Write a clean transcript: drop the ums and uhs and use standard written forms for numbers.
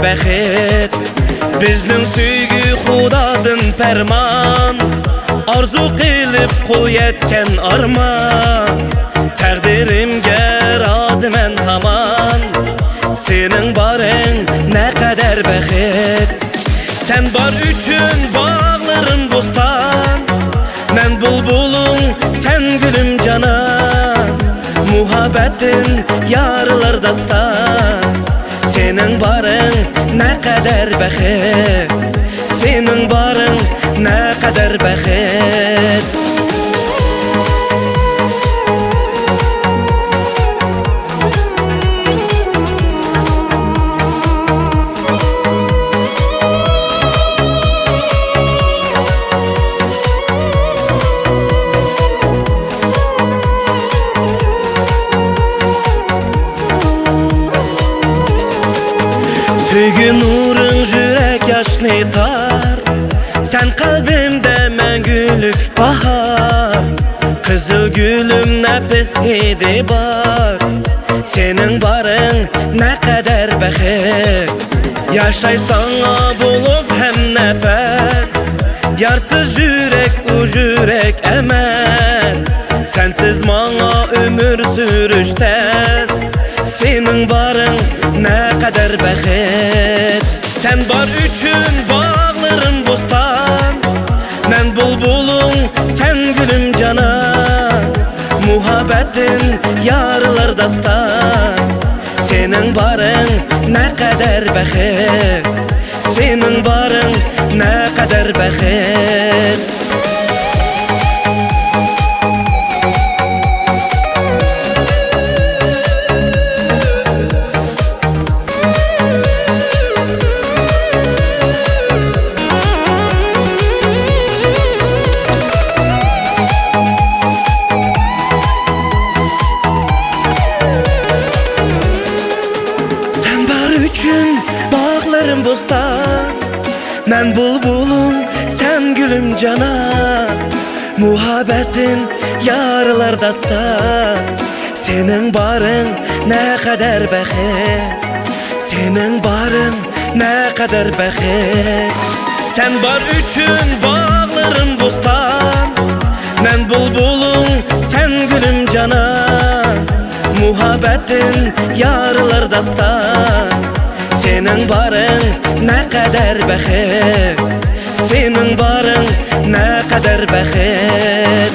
бәхет. Bizning сөйгü Xudodan farmon, arzu qilib qo'yatgan armon. Taqdirimga roziman hamon, sening boring naqadar baxet. Sen bor uchun bog'larim bo'ston, men bulbulum, sen gülüm canan. Muhabbetin yarılar dastan, senin barın ne kadar baxet, senin barın ne kadar baxet. Söygü nurun yürek yaşını tar, sen kalbimde мәңгүлік bahar. Kızıl gülüm nefes hidi var, senin barın ne kadar baxet. Yaşay sana bulup hem nefes, yarsız yürek u yürek emez. Sensiz bana ömür sürüş tez, senin barın ne kadar baxet. Sen bar üçün bağlarım bostan, men bulbulum, sen gülüm canan. Muhabbetin yarılar dastan, senin barın ne kadar baxet, senin barın ne kadar baxet. Bağlarım bostan, men bulbulum, sen gülüm canan. Muhabbetin yarılar dastan, senin barın ne kadar baxet, senin barın ne kadar baxet. Sen bar üçün bağlarım bostan, men bulbulum, sen gülüm canan. Muhabbetin yarılar dastan, senin barın ne kadar baxet, senin barın ne kadar baxet.